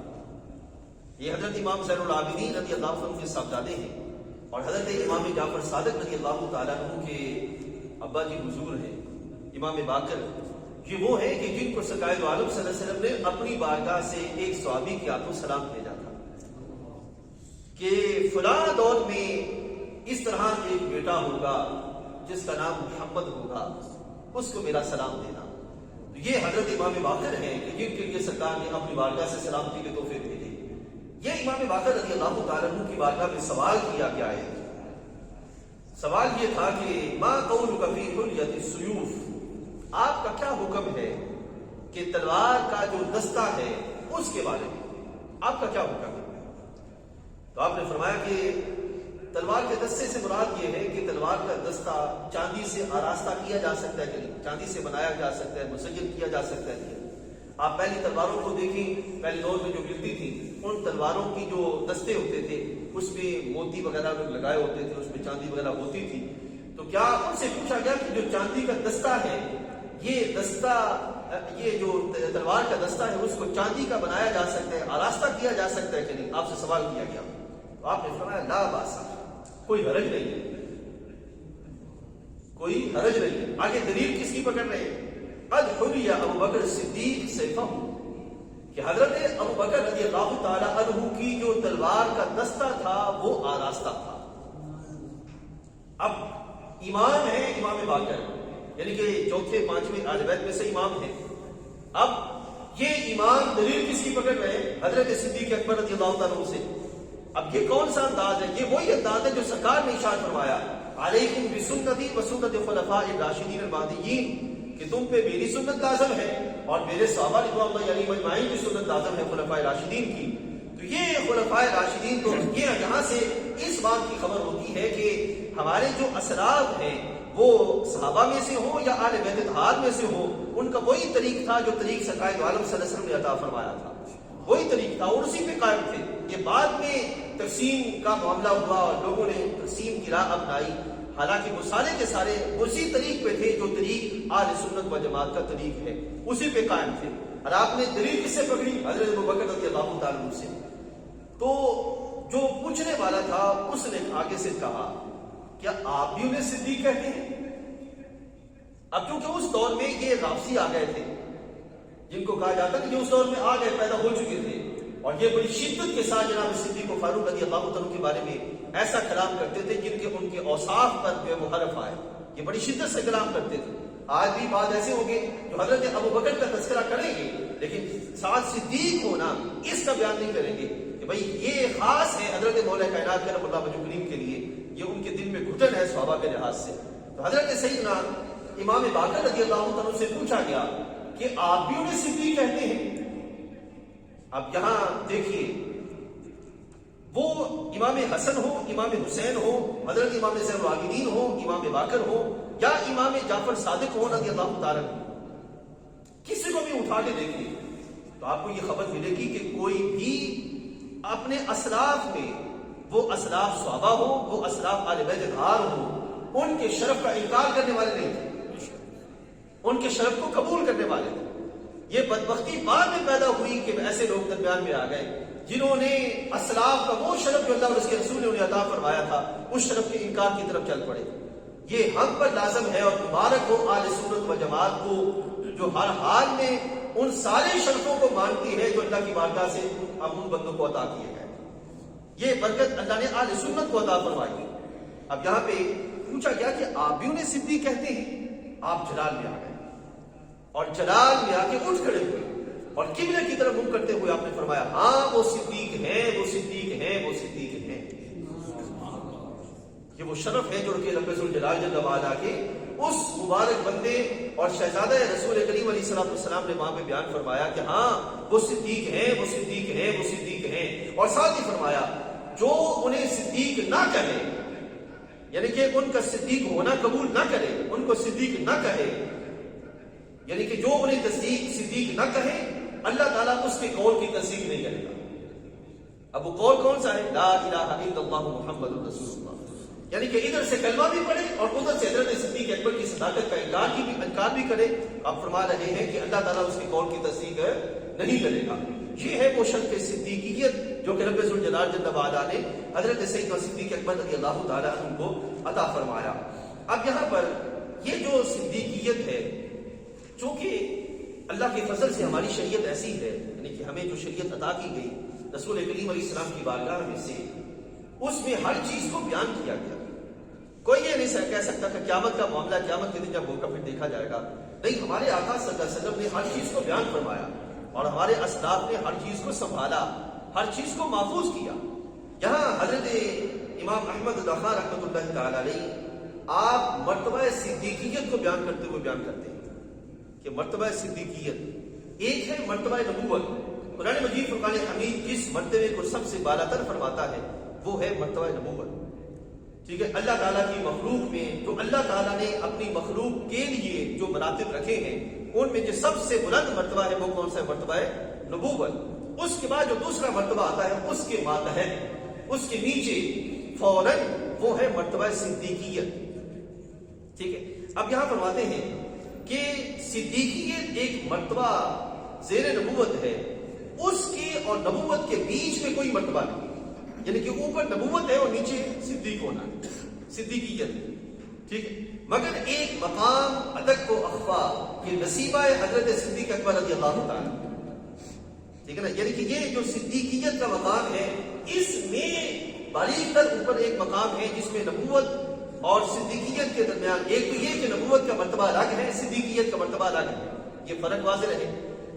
یہ حضرت امام زین العابدین رضی اللہ عنہ کے صاحبزادے ہیں، اور حضرت امام جعفر صادق رضی اللہ تعالیٰ عنہ کے ابا جی حضور ہیں امام باقر۔ یہ وہ ہیں کہ جن کو سرکار دو عالم صلی اللہ علیہ وسلم نے اپنی بارگاہ سے ایک صحابی کے ہاتھوں سلام بھیجا تھا کہ فلاں دور میں اس طرح ایک بیٹا ہوگا جس کا نام محمد ہوگا، اس کو میرا سلام دینا۔ تو یہ حضرت امام باقر ہیں کہ جن کے لیے سرکار نے اپنی بارگاہ سے سلامتی کے تحفے بھیجے۔ یہ امام باقر رضی اللہ تعالیٰ عنہ کی بارگاہ میں سوال کیا گیا ہے۔ سوال یہ تھا کہ ما قولک فی حلیۃ السیوف، آپ کا کیا حکم ہے کہ تلوار کا جو دستہ ہے اس کے بارے میں آپ کا کیا حکم ہے؟ تو آپ نے فرمایا کہ تلوار کے دستے سے مراد یہ ہے کہ تلوار کا دستہ چاندی سے آراستہ کیا جا سکتا ہے کہ نہیں، چاندی سے بنایا جا سکتا ہے، مسجل کیا جا سکتا ہے کہ آپ پہلی تلواروں کو دیکھیں، پہلے دور میں جو ملتی تھی ان تلواروں کی جو دستے ہوتے تھے اس میں موتی وغیرہ لگائے ہوتے تھے، اس میں چاندی وغیرہ ہوتی تھی۔ تو کیا ان سے پوچھا گیا کہ جو چاندی کا دستہ ہے یہ دستہ، یہ جو تلوار کا دستہ ہے اس کو چاندی کا بنایا جا سکتا ہے، آراستہ کیا جا سکتا ہے کہ نہیں؟ آپ سے سوال کیا گیا تو آپ نے فرمایا لا باس، کوئی حرج نہیں ہے، کوئی حرج نہیں ہے۔ آگے دلیل کس کی پکڑ رہے ہیں؟ قد حلی ابو بکر صدیق سیفہ، کہ حضرت ابو بکر رضی اللہ تعالی عنہ کی جو تلوار کا دستہ تھا وہ آراستہ تھا۔ اب امام ہے امام باقر، یعنی کہ چوتھے پانچویں آل بیت میں سے امام ہے۔ اب یہ امام دلیل کس کی پکڑ رہے ہیں؟ حضرت صدیق اکبر رضی اللہ تعالیٰ عنہ سے۔ اب یہ کون سا انداز ہے؟ یہ وہی انداز ہے جو سرکار نے ارشاد فرمایا علیکم بسنتی وسنت الخلفاء الراشدین المہدیین، کہ تم پہ میری سنت لازم ہے اور میرے صحابہ رضوان اللہ علیہم اجمعین کی سنت لازم ہے خلفاء راشدین کی۔ تو یہ خلفاء راشدین کو یہ یہاں سے اس بات کی خبر ہوتی ہے کہ ہمارے جو اسلاف ہیں وہ صحابہ میں سے ہوں یا آل بیت اطہار میں سے ہوں، ان کا وہی طریق تھا جو طریق سرکار دو عالم صلی اللہ علیہ وسلم نے عطا فرمایا تھا، وہی طریق تھا اور اسی پہ قائم تھے۔ یہ بعد میں تقسیم کا معاملہ ہوا اور لوگوں نے تقسیم کی راہ اپنائی، حالانکہ وہ سارے کے سارے اسی طریق پہ تھے جو طریق آل سنت و جماعت کا طریق ہے، اسی پہ قائم تھے۔ اور آپ نے دلیل کس سے پکڑی؟ حضرت ابو بکر رضی اللہ تعالیٰ عنہ سے۔ تو جو پوچھنے والا تھا اس نے آگے سے کہا کیا آپ بھی انہیں صدیق کہتے ہیں؟ اب کیونکہ اس دور میں یہ رافضی آ گئے تھے جن کو کہا جاتا ہے کہ اس دور میں آ گئے، پیدا ہو چکے تھے، اور یہ بڑی شدت کے ساتھ جناب صدیق و فاروق رضی اللہ عنہ کے بارے میں ایسا کلام کرتے تھے جن کے ان کے اوصاف پر بے محرف آئے، یہ بڑی شدت سے کلام کرتے تھے۔ آج بھی بعض ایسے ہوں گے جو حضرت ابو بکر کا تذکرہ کریں گے لیکن ساتھ صدیق ہونا اس کا بیان نہیں کریں گے کہ بھائی یہ خاص ہے حضرت مولا کائنات کرم اللہ وجہ کریم کے لیے، یہ ان کے دل میں گھٹن ہے صحابہ کے لحاظ سے۔ تو حضرت سیدنا امام باقر رضی اللہ عنہ سے پوچھا گیا کہ آپ بھی انہیں صدیق کہتے ہیں؟ اب یہاں دیکھیے، وہ امام حسن ہو، امام حسین ہو، حضرت امام زین العابدین ہو، امام باقر ہو، یا امام جعفر صادق ہو رضی اللہ تعالیٰ عنہ، کسی کو بھی اٹھا کے دیکھیے تو آپ کو یہ خبر ملے گی کہ کوئی بھی اپنے اسلاف میں، وہ اسلاف صحابہ ہو، وہ اسلاف آل بیت اطہار ہو، ان کے شرف کا انکار کرنے والے نہیں تھے، ان کے شرف کو قبول کرنے والے تھے۔ یہ بدبختی بعد میں پیدا ہوئی کہ ایسے لوگ درمیان میں آ گئے جنہوں نے اسلاف کا وہ شرف جو اللہ اور اس کے رسول نے انہیں عطا فرمایا تھا، اس شرف کے انکار کی طرف چل پڑے۔ یہ ہم پر لازم ہے، اور مبارک ہو آل سنت و جماعت کو جو ہر حال میں ان سارے شرفوں کو مانتی ہے جو اللہ کی بارگاہ سے ہم ان بندوں کو عطا کیے گئے۔ یہ برکت اللہ نے آل سنت کو عطا فرمائی۔ اب یہاں پہ پوچھا گیا کہ آپ بھی انہیں صدیق کہتے ہیں؟ آپ جلال میں آ گئے، اور جلال میں آ کے اٹھ کھڑے ہوئے اور قبلے کی طرف منہ کرتے ہوئے آپ نے فرمایا ہاں وہ صدیق ہیں، وہ صدیق ہیں، وہ صدیق ہیں۔ یہ وہ شرف ہے جو کہ رب ذوالجلال جل وعلا کے اس مبارک بندے اور شہزادہ رسول کریم علیہ الصلوۃ والسلام نے وہاں پہ بیان فرمایا کہ ہاں وہ صدیق ہیں، وہ صدیق ہیں، وہ صدیق ہیں۔ اور ساتھ ہی فرمایا جو انہیں صدیق نہ کہے، یعنی کہ ان کا صدیق ہونا قبول نہ کرے، ان کو صدیق نہ کہے، یعنی کہ جو انہیں صدیق نہ کہے، اللہ تعالیٰ اس کے قول کی تصدیق نہیں کرے گا۔ اب وہ قول کون سا ہے؟ لا الہ الا اللہ محمد رسول اللہ، یعنی کہ ادھر سے کلمہ بھی پڑھے اور ادھر سے حضرت صدیق اکبر کی صداقت کا انکار بھی کرے۔ آپ فرما رہے ہیں کہ اللہ تعالیٰ اس کے قول کی تصدیق نہیں کرے گا۔ یہ ہے وہ شرف صدیقیت جو کہ رب ذوالجلال جل وعلا نے حضرت سیدنا صدیق اکبر رضی اللہ تعالیٰ عنہ کو عطا فرمایا۔ اب یہاں پر یہ جو صدیقیت ہے، چونکہ اللہ کے فضل سے ہماری شریعت ایسی ہے، یعنی کہ ہمیں جو شریعت عطا کی گئی رسول کریم علیہ السلام کی بارگاہ میں سے، اس میں ہر چیز کو بیان کیا گیا۔ کوئی یہ نہیں کہہ سکتا کہ قیامت کا معاملہ قیامت کے دن جب ہوگا پھر دیکھا جائے گا، نہیں، ہمارے آقا صلی اللہ علیہ وسلم نے ہر چیز کو بیان فرمایا اور ہمارے اسلاف نے ہر چیز کو سنبھالا، ہر چیز کو محفوظ کیا۔ یہاں حضرت امام احمد رضا رحمۃ اللہ تعالی علیہ آپ مرتبہ صدیقیت کو بیان کرتے ہوئے بیان کرتے ہیں کہ مرتبہ صدیقیت ایک ہے مرتبہ نبوت۔ قرآن مجید فرقان حمید جس مرتبے کو سب سے بالا تر فرماتا ہے وہ ہے مرتبہ نبوت۔ ٹھیک ہے، اللہ تعالیٰ کی مخلوق میں جو اللہ تعالیٰ نے اپنی مخلوق کے لیے جو مراتب رکھے ہیں، ان میں جو سب سے بلند مرتبہ ہے وہ کون سا ہے؟ مرتبہ نبوت۔ اس کے بعد جو دوسرا مرتبہ آتا ہے اس کے ماتحت، اس کے نیچے فوراً وہ ہے مرتبہ صدیقیت۔ ٹھیک ہے، اب یہاں فرماتے ہیں کہ صدیقیت ایک مرتبہ زیر نبوت ہے، اس کے اور نبوت کے بیچ میں کوئی مرتبہ نہیں، یعنی کہ اوپر نبوت ہے اور نیچے صدیق ہونا، صدیقیت۔ ٹھیک ہے، مگر ایک مقام ادق و اخفا یہ نصیبہ ہے حضرت صدیق اکبر رضی اللہ تعالیٰ، ٹھیک ہے نا، یعنی کہ یہ جو صدیقیت کا مقام ہے اس میں باریک تر اوپر ایک مقام ہے جس میں نبوت اور صدیقیت کے درمیان ایک تو یہ کہ نبوت کا مرتبہ الگ ہے، صدیقیت کا مرتبہ الگ ہے، یہ فرق واضح رہے۔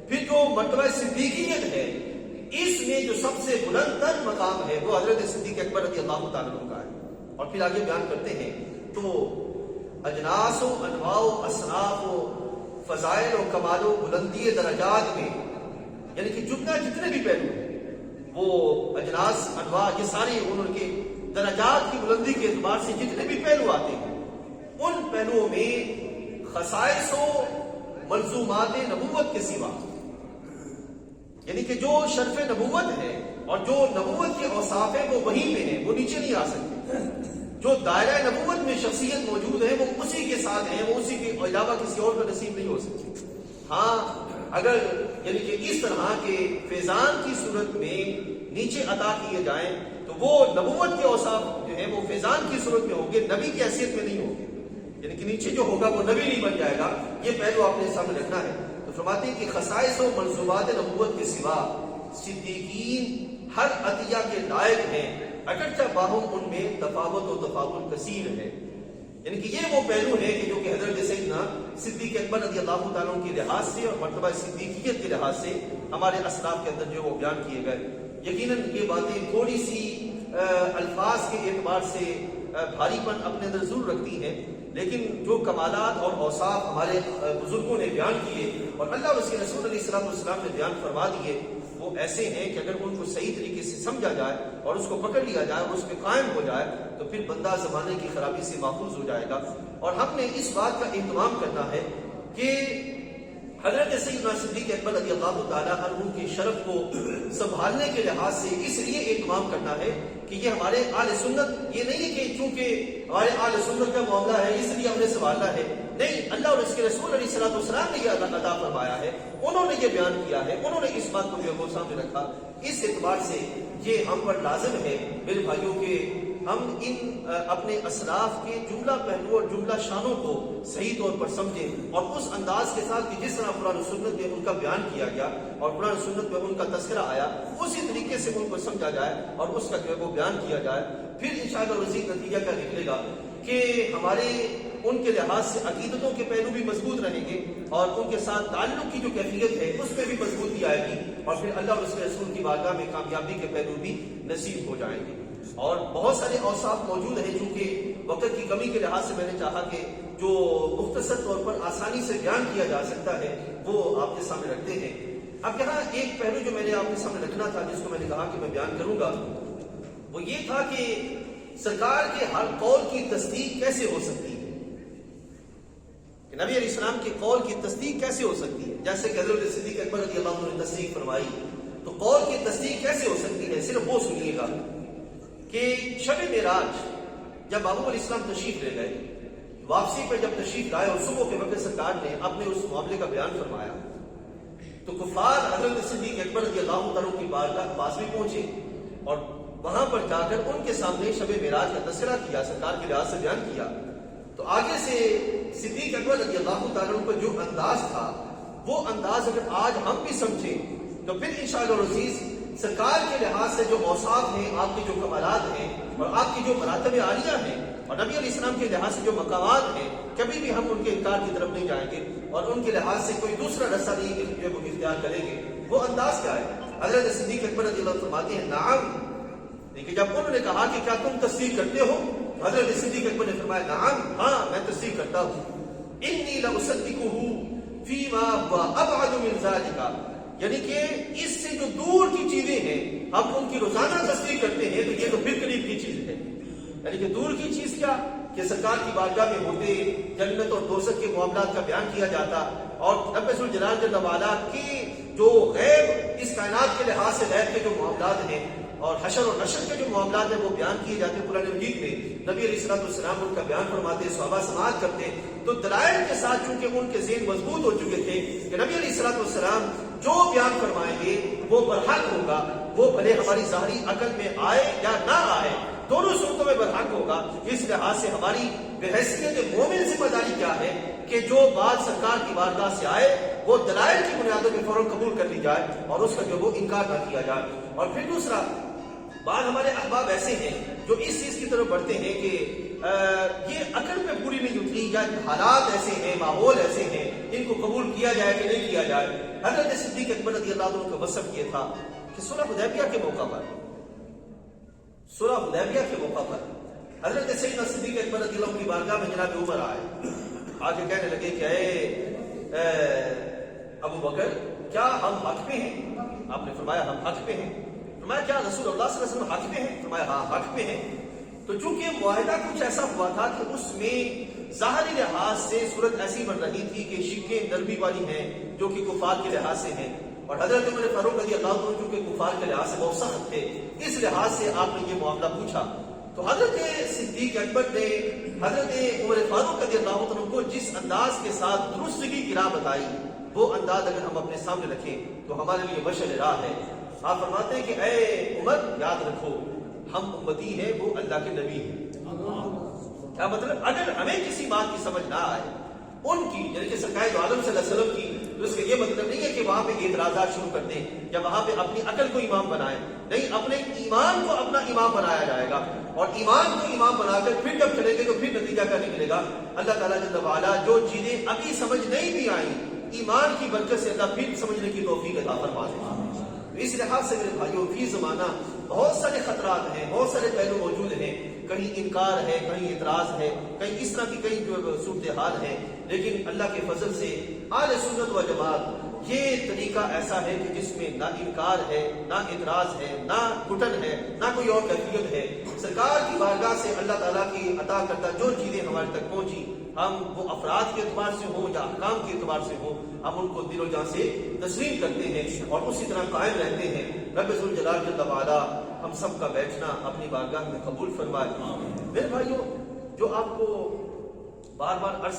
پھر جو مرتبہ صدیقیت ہے اس میں جو سب سے بلند تر مقام ہے وہ حضرت صدیق اکبر رضی اللہ تعالیٰ عنہ کا ہے۔ اور پھر آگے بیان کرتے ہیں تو اجناس و انواع و اصناف و فضائل و کمال و بلندی درجات میں، یعنی کہ جتنے بھی پہلو ہیں وہ اجناس انواع یہ سارے ان کے درجات کی بلندی کے اعتبار سے جتنے بھی پہلو آتے ہیں ان پہلوؤں میں خصائص و ملزومات نبوت کے سوا، یعنی کہ جو شرف نبوت ہے اور جو نبوت کے اوصاف ہیں وہ وہیں پہ ہیں، وہ نیچے نہیں آ سکتے۔ جو دائرہ نبوت میں شخصیت موجود ہے وہ اسی کے ساتھ ہے، وہ اسی کے علاوہ کسی اور کا نصیب نہیں ہو سکتی۔ ہاں اگر یعنی کہ اس طرح کے فیضان کی صورت میں نیچے عطا کیے جائیں تو وہ نبوت کے اوصاف جو ہے وہ فیضان کی صورت میں ہوں گے، نبی کی حیثیت میں نہیں ہوں گے، یعنی کہ نیچے جو ہوگا وہ نبی نہیں بن جائے گا۔ یہ پہلو آپ نے سامنے رکھنا ہے۔ تو فرماتے ہیں کہ خصائص و منصوبات نبوت کے سوا صدیقین ہر عطیہ کے لائق ہیں، اگرچہ باہم ان میں تفاوت و تفاوت کثیر ہے، یعنی کہ یہ وہ پہلو ہے کہ جو کہ حضرت سیدنا صدیق اکبر رضی اللہ تعالیٰ عنہ کے لحاظ سے اور مرتبہ صدیقیت کے لحاظ سے ہمارے اسلاف کے اندر جو وہ بیان کیے گئے۔ یقیناً یہ باتیں تھوڑی سی الفاظ کے اعتبار سے بھاری پن اپنے اندر ضرور رکھتی ہیں، لیکن جو کمالات اور اوصاف ہمارے بزرگوں نے بیان کیے اور اللہ اور اس کے رسول علیہ السلام نے بیان فرما دیے وہ ایسے ہیں کہ اگر ان کو صحیح طریقے سے سمجھا جائے اور اس کو پکڑ لیا جائے اور اس پہ قائم ہو جائے تو پھر بندہ زمانے کی خرابی سے محفوظ ہو جائے گا. اور ہم نے اس بات کا اہتمام کرنا ہے کہ حضرت سیدنا صدیق اکبر رضی اللہ تعالیٰ عنہ کے شرف کو سنبھالنے کے لحاظ سے اس لیے اہتمام کرنا ہے کہ یہ ہمارے اہل سنت، یہ نہیں ہے کہ چونکہ ہمارے اہل سنت کا معاملہ ہے اس لیے ہم نے سنبھالنا ہے. نہیں، اللہ اور اس کے رسول علیہ السلام نے یہ عطا فرمایا ہے، انہوں نے یہ بیان کیا ہے، انہوں نے اس بات کو جو ہے وہ سامنے رکھا. اس اعتبار سے یہ ہم پر لازم ہے میرے بھائیوں کہ ہم ان اپنے اسلاف کے جملہ پہلو اور جملہ شانوں کو صحیح طور پر سمجھیں اور اس انداز کے ساتھ کہ جس طرح قرآن و سنت میں ان کا بیان کیا گیا اور قرآن و سنت میں ان کا تذکرہ آیا اسی طریقے سے ان کو سمجھا جائے اور اس کا جو ہے وہ بیان کیا جائے. پھر انشاءاللہ مزید نتیجہ کیا نکلے گا کہ ہمارے ان کے لحاظ سے عقیدتوں کے پہلو بھی مضبوط رہیں گے اور ان کے ساتھ تعلق کی جو کیفیت ہے اس میں بھی مضبوطی آئے گی اور پھر اللہ اور اس کے رسول کی بارگاہ میں کامیابی کے پہلو بھی نصیب ہو جائیں گے. اور بہت سارے اوصاف موجود ہیں چونکہ وقت کی کمی کے لحاظ سے میں نے چاہا کہ جو مختصر طور پر آسانی سے بیان کیا جا سکتا ہے وہ آپ کے سامنے رکھتے ہیں. اب یہاں ایک پہلو جو میں نے آپ کے سامنے رکھنا تھا جس کو میں نے کہا کہ میں بیان کروں گا وہ یہ تھا کہ سرکار کے ہر قول کی تصدیق کیسے ہو سکتی ہے، کہ نبی علیہ السلام کے قول کی تصدیق کیسے ہو سکتی ہے. جیسے کہ حضرت صدیق اکبر رضی اللہ عنہ نے تصدیق فرمائی تو قول کی تصدیق کیسے ہو سکتی ہے. صرف وہ سنیے گا کہ شب معراج جب محبوب علیہ السلام تشریف لے گئے، واپسی پہ جب تشریف لائے اور صبح کے وقت سرکار نے اپنے اس معاملے کا بیان فرمایا تو کفار حضرت صدیق اکبر رضی اللہ عنہ کی بارگاہ کے پاس بھی پہنچے اور وہاں پر جا کر ان کے سامنے شب معراج کا تذکرہ کیا، سرکار کے لحاظ سے بیان کیا. تو آگے سے صدیق اکبر رضی اللہ تعالیٰ کا جو انداز تھا وہ انداز اگر آج ہم بھی سمجھیں تو پھر انشاءاللہ العزیز سرکار کے لحاظ سے جو اوصاف ہیں، آپ کے جو کمالات ہیں اور آپ کی جو مراتب عالیہ ہیں اور نبی علیہ السلام کے لحاظ سے جو مقامات ہیں، کبھی بھی ہم ان کے انکار کی طرف نہیں جائیں گے اور ان کے لحاظ سے کوئی دوسرا رستہ نہیں جو وہ اختیار کریں گے. وہ انداز کیا ہے؟ حضرت صدیق اکبر رضی اللہ عنہ فرماتے ہیں نعم، لیکن جب انہوں نے کہا کہ کیا تم تصدیق کرتے ہو، حضرت صدیق اکبر نے فرمایا نعم، ہاں میں تصدیق کرتا ہوں. انی لأصدقہ فیما هو ابعد من ذلک، یعنی کہ اس سے جو دور کی چیزیں ہیں ہم ان کی روزانہ تصدیق کرتے ہیں تو یہ تو پھر قریب کی چیز ہے. یعنی کہ دور کی چیز کیا کہ سرکار کی بارگاہ میں ہوتے جنت اور دوزخ کے معاملات کا بیان کیا جاتا اور رب ذوالجلال جل وعلا کی جو غیب اس کائنات کے لحاظ سے غیب کے جو معاملات ہیں اور حشر اور نشر کے جو معاملات ہیں وہ بیان کیے جاتے ہیں قرآن مجید میں. نبی علیہ السلام ان کا بیان فرماتے، صحابہ سماعت کرتے تو دلائل کے ساتھ چونکہ ان کے ذہن مضبوط ہو چکے تھے کہ نبی علیہ السلام جو بیان فرمائیں گے وہ برحق ہوگا، وہ بھلے ہماری ظاہری عقل میں آئے یا نہ آئے، دونوں صورتوں میں برحق ہوگا. اس لحاظ سے ہماری بحیثیت مومن ذمہ داری کیا ہے کہ جو بات سرکار کی بارگاہ سے آئے وہ دلائل کی بنیادوں پہ فوراً قبول کر لی جائے اور اس کا جو وہ انکار نہ کیا جائے. اور پھر دوسرا، بعض ہمارے احباب ایسے ہیں جو اس چیز کی طرف بڑھتے ہیں کہ یہ عقل پہ پوری نہیں اتری یا حالات ایسے ہیں، ماحول ایسے ہیں، ان کو قبول کیا جائے کہ نہیں کیا جائے. حضرت صدیق اکبر رضی اللہ عنہ کا وصف یہ تھا کہ صلح حدیبیہ کے موقع پر حضرت سیدنا صدیق اکبر رضی اللہ عنہ کی بارگاہ میں جناب عمر آگے کہنے لگے کہ اے ابو بکر کیا ہم حق پہ ہیں؟ آپ نے فرمایا ہم حق پہ ہیں. فرمایا کیا رسول اللہ صلی اللہ علیہ وسلم حق پہ ہیں؟ فرمایا ہاں حق پہ ہیں. تو چونکہ معاہدہ کچھ ایسا ہوا تھا کہ اس میں ظاہری لحاظ سے صورت ایسی بن رہی تھی کہ شکیں نرمی والی ہیں جو کہ کفار کے لحاظ سے ہیں اور حضرت عمر فاروق رضی اللہ عنہ چونکہ کفار کے لحاظ سے بہت سخت تھے، اس لحاظ سے آپ نے یہ معاملہ پوچھا. تو حضرت صدیق اکبر نے حضرت عمر فاروق رضی اللہ عنہ کو جس انداز کے ساتھ درستگی کی راہ بتائی وہ انداز اگر ہم اپنے سامنے رکھیں تو ہمارے لیے مشعل راہ ہے. آپ فرماتے ہیں کہ اے عمر یاد رکھو ہم امتی ہیں، وہ اللہ کے نبی ہیں. کیا مطلب؟ اگر ہمیں کسی بات کی سمجھ نہ آئے ان کی، یعنی کہ سرکار دو عالم صلی اللہ علیہ وسلم کی، تو اس کا یہ مطلب نہیں ہے کہ وہاں پہ اعتراضات شروع کر دیں یا وہاں پہ اپنی عقل کو امام بنائیں. نہیں، اپنے ایمان کو اپنا امام بنایا جائے گا اور ایمان کو امام بنا کر پھر جب چلیں گے تو پھر نتیجہ کیا نکلے گا؟ اللہ تعالیٰ جل وعلا جو چیزیں ابھی سمجھ نہیں بھی آئیں ایمان کی برکت سے اللہ پھر سمجھنے کی توفیق عطا فرما دے. اس لحاظ سے میرے بھائیوں فی زمانہ بہت سارے خطرات ہیں، بہت سارے پہلو موجود ہیں کہیں انکار ہے، کہیں اعتراض ہے، کہیں اس طرح کی کئی صورتحال ہے، لیکن اللہ کے فضل سے اہل سنت و جماعت یہ طریقہ ایسا ہے کہ جس میں نہ انکار ہے، نہ اعتراض ہے، نہ گھٹن ہے، نہ کوئی اور کیفیت ہے۔ سرکار کی بارگاہ سے اللہ تعالیٰ کی عطا کرتا جو چیزیں ہمارے تک پہنچی، ہم وہ افراد کے اعتبار سے ہوں یا احکام کے اعتبار سے ہوں، ہم ان کو دل و جان سے تسلیم کرتے ہیں اور اسی طرح قائم رہتے ہیں۔ رب ذوالجلال جل وعلا ہم سب کا بیٹھنا اپنی بارگاہ میں قبول فرمائے۔ میرے بھائیوں، جو آپ کو بار بار عرض